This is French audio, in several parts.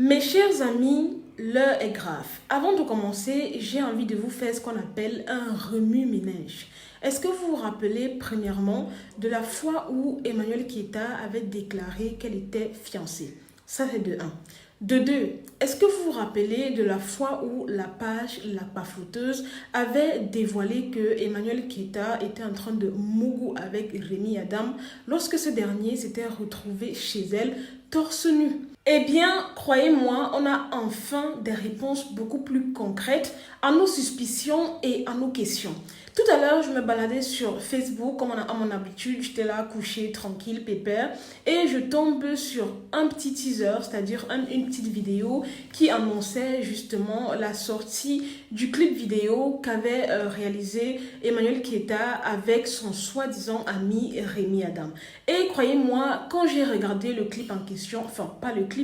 Mes chers amis, l'heure est grave. Avant de commencer, j'ai envie de vous faire ce qu'on appelle un remue-ménage. Est-ce que vous vous rappelez premièrement de la fois où Emmanuel Keita avait déclaré qu'elle était fiancée? Ça c'est de 1. De 2, est-ce que vous vous rappelez de la fois où la page La Pafouteuse avait dévoilé que Emmanuel Keita était en train de mougou avec Rémi Adam lorsque ce dernier s'était retrouvé chez elle torse nu? Eh bien, croyez-moi, on a enfin des réponses beaucoup plus concrètes à nos suspicions et à nos questions. Tout à l'heure, je me baladais sur Facebook, comme à mon habitude, j'étais là couchée, tranquille, pépère, et je tombe sur un petit teaser, c'est-à-dire une petite vidéo qui annonçait justement la sortie du clip vidéo qu'avait réalisé Emmanuel Keita avec son soi-disant ami Rémi Adam. Et croyez-moi, quand j'ai regardé le clip en question, enfin pas le clip,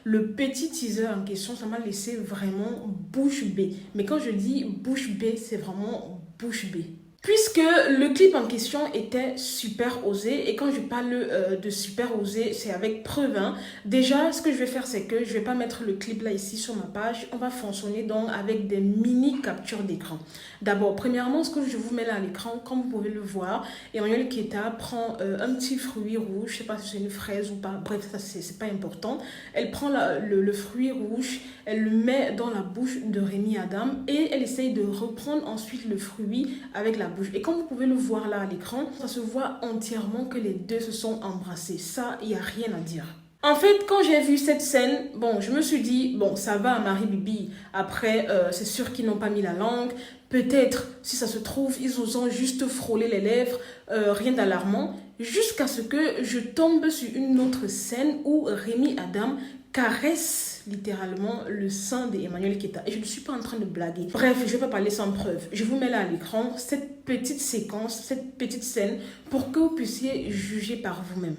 le petit teaser en question, ça m'a laissé vraiment bouche bée. Mais quand je dis bouche bée, c'est vraiment bouche bée. Puisque le clip en question était super osé, et quand je parle de super osé, c'est avec preuve. Déjà, ce que je vais faire, c'est que je vais pas mettre le clip là ici sur ma page, on va fonctionner donc avec des mini captures d'écran. D'abord, premièrement, ce que je vous mets là à l'écran, comme vous pouvez le voir, Emmanuel Keita prend un petit fruit rouge, je sais pas si c'est une fraise ou pas, bref, ça c'est pas important. Elle prend le fruit rouge, elle le met dans la bouche de Rémi Adam et elle essaye de reprendre ensuite le fruit avec la bouche. Et comme vous pouvez le voir là à l'écran, ça se voit entièrement que les deux se sont embrassés. Ça, il n'y a rien à dire. En fait, quand j'ai vu cette scène, bon, je me suis dit, bon, ça va à Marie-Bibi. Après, c'est sûr qu'ils n'ont pas mis la langue. Peut-être, si ça se trouve, ils osent juste frôler les lèvres, rien d'alarmant. Jusqu'à ce que je tombe sur une autre scène où Rémi Adam caresse littéralement le sein d'Emmanuel Keita. Et je ne suis pas en train de blaguer. Bref, je ne vais pas parler sans preuve. Je vous mets là à l'écran cette petite séquence, cette petite scène pour que vous puissiez juger par vous-même.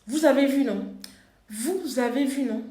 Vous avez vu, non? Vous avez vu, non?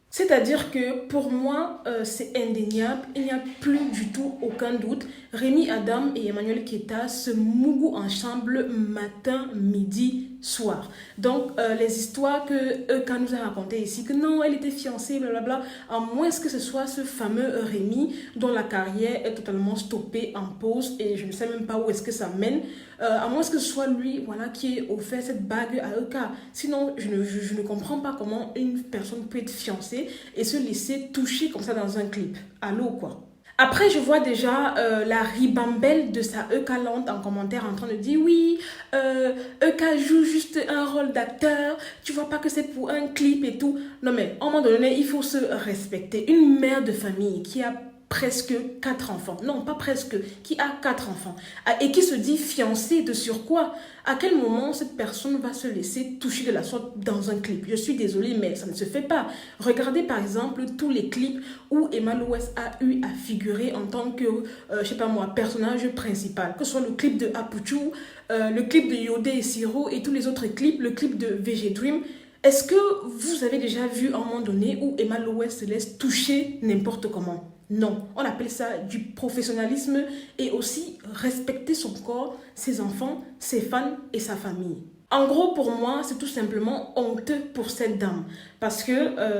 C'est-à-dire que pour moi, c'est indéniable, il n'y a plus du tout aucun doute. Rémi Adam et Emmanuel Keita se mougouent ensemble matin, midi, soir. Donc, les histoires que Euka nous a racontées ici, que non, elle était fiancée, blablabla, à moins que ce soit ce fameux Rémi dont la carrière est totalement stoppée en pause et je ne sais même pas où est-ce que ça mène, à moins que ce soit lui voilà, qui ait offert cette bague à Euka. Sinon, je ne comprends pas comment une personne peut être fiancée et se laisser toucher comme ça dans un clip. Allô, quoi. Après, je vois déjà la ribambelle de sa Euka Land en commentaire en train de dire oui, Euka joue juste un rôle d'acteur, tu vois pas que c'est pour un clip et tout. Non mais, à un moment donné, il faut se respecter. Une mère de famille qui a presque 4 enfants, non pas presque, qui a 4 enfants et qui se dit fiancée de surcroît, à quel moment cette personne va se laisser toucher de la sorte dans un clip? Je suis désolée, mais ça ne se fait pas. Regardez par exemple tous les clips où Emma Loès a eu à figurer en tant que, je sais pas moi, personnage principal, que ce soit le clip de Apuchu, le clip de Yodé et Siro et tous les autres clips, le clip de VG Dream. Est-ce que vous avez déjà vu à un moment donné où Emma Loès se laisse toucher n'importe comment? Non, on appelle ça du professionnalisme et aussi respecter son corps, ses enfants, ses fans et sa famille. En gros, pour moi, c'est tout simplement honteux pour cette dame. Parce que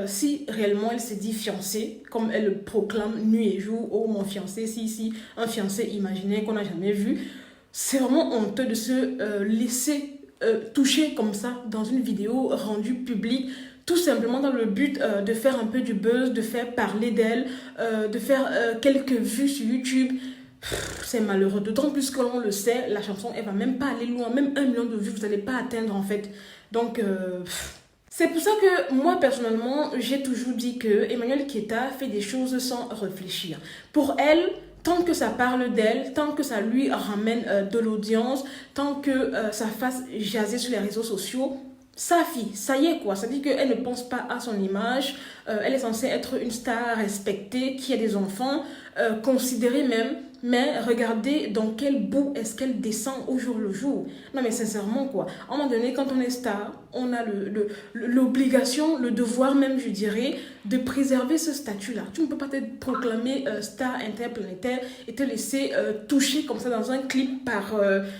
si réellement elle s'est dit fiancée, comme elle le proclame nuit et jour, oh mon fiancé, si, un fiancé imaginaire qu'on n'a jamais vu, c'est vraiment honteux de se laisser toucher comme ça dans une vidéo rendue publique, tout simplement dans le but de faire un peu du buzz, de faire parler d'elle, de faire quelques vues sur YouTube. C'est malheureux, d'autant plus que l'on le sait, la chanson elle va même pas aller loin, même 1 million de vues vous n'allez pas atteindre en fait. Donc c'est pour ça que moi personnellement j'ai toujours dit que Emmanuel Keita fait des choses sans réfléchir. Pour elle, tant que ça parle d'elle, tant que ça lui ramène de l'audience, tant que ça fasse jaser sur les réseaux sociaux, sa fille, ça y est quoi, ça dit qu'elle ne pense pas à son image, elle est censée être une star respectée, qui a des enfants, considérée même, mais regardez dans quel bout est-ce qu'elle descend au jour le jour. Non mais sincèrement quoi, à un moment donné quand on est star, on a l'obligation, le devoir même je dirais, de préserver ce statut-là. Tu ne peux pas te proclamer star interplanétaire et te laisser toucher comme ça dans un clip par,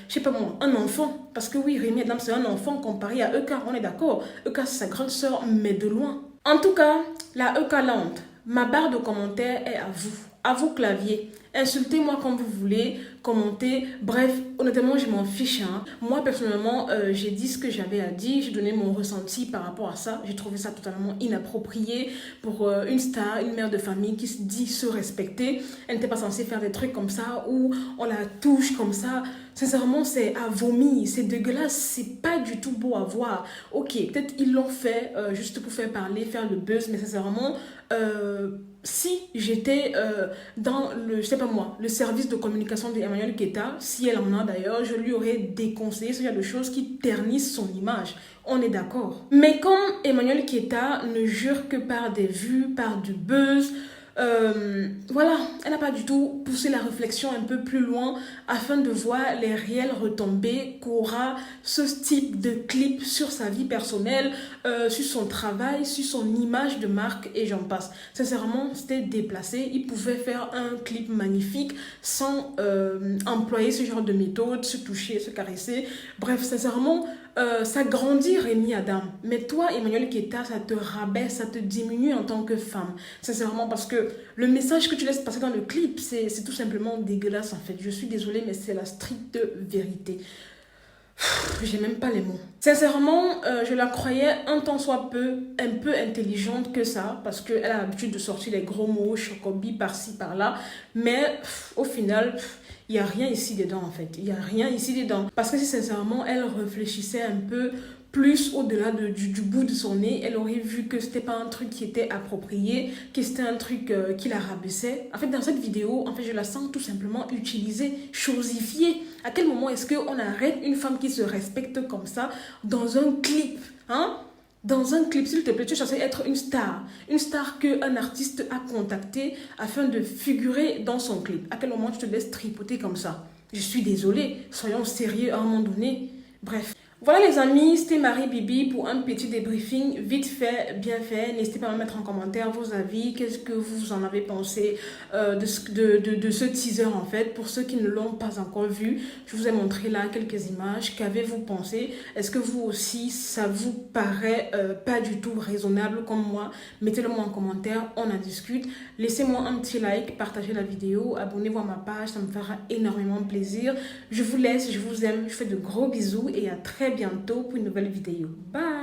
je sais pas moi, un enfant. Parce que oui, Rémi Adams c'est un enfant comparé à Eka, on est d'accord. Eka c'est sa grande sœur, mais de loin. En tout cas, la Eka Land, ma barre de commentaires est à vous clavier. Insultez-moi comme vous voulez, commentez. Bref, honnêtement, je m'en fiche. Hein. Moi, personnellement, j'ai dit ce que j'avais à dire. J'ai donné mon ressenti par rapport à ça. J'ai trouvé ça totalement inapproprié pour une star, une mère de famille qui se dit se respecter. Elle n'était pas censée faire des trucs comme ça où on la touche comme ça. Sincèrement, c'est à vomir. C'est dégueulasse. C'est pas du tout beau à voir. Ok, peut-être ils l'ont fait juste pour faire parler, faire le buzz. Mais sincèrement, si j'étais dans le, je sais pas moi, le service de communication d'Emmanuel Keta, si elle en a d'ailleurs, je lui aurais déconseillé ce genre de choses qui ternissent son image. On est d'accord. Mais comme Emmanuel Keta ne jure que par des vues, par du buzz, voilà, elle n'a pas du tout poussé la réflexion un peu plus loin afin de voir les réelles retombées qu'aura ce type de clip sur sa vie personnelle, sur son travail, sur son image de marque et j'en passe. Sincèrement, c'était déplacé. Il pouvait faire un clip magnifique sans employer ce genre de méthode, se toucher, se caresser. Bref, sincèrement, ça grandit Rémi Adam. Mais toi, Emmanuel Keta, ça te rabaisse, ça te diminue en tant que femme. Sincèrement, parce que le message que tu laisses passer dans le clip, c'est tout simplement dégueulasse en fait. Je suis désolée, mais c'est la stricte vérité. J'ai même pas les mots. Sincèrement, je la croyais un tant soit peu, un peu intelligente que ça, parce qu'elle a l'habitude de sortir les gros mots, chocobi par-ci, par-là. Mais au final, il n'y a rien ici dedans en fait. Il n'y a rien ici dedans. Parce que si sincèrement, elle réfléchissait un peu plus au-delà du bout de son nez, elle aurait vu que c'était pas un truc qui était approprié, que c'était un truc qui la rabaissait. En fait, dans cette vidéo, en fait, je la sens tout simplement utilisée, chosifiée. À quel moment est-ce qu'on arrête une femme qui se respecte comme ça dans un clip, hein? Dans un clip, s'il te plaît, tu es censé être une star qu'un artiste a contacté afin de figurer dans son clip. À quel moment tu te laisses tripoter comme ça? Je suis désolée, soyons sérieux à un moment donné. Bref. Voilà les amis, c'était Marie Bibi pour un petit débriefing vite fait, bien fait. N'hésitez pas à me mettre en commentaire vos avis, qu'est-ce que vous en avez pensé de ce teaser en fait. Pour ceux qui ne l'ont pas encore vu, je vous ai montré là quelques images. Qu'avez-vous pensé? Est-ce que vous aussi, ça vous paraît pas du tout raisonnable comme moi? Mettez-le moi en commentaire, on en discute. Laissez-moi un petit like, partagez la vidéo, abonnez-vous à ma page, ça me fera énormément plaisir. Je vous laisse, je vous aime, je vous fais de gros bisous et à très bientôt pour une nouvelle vidéo. Bye!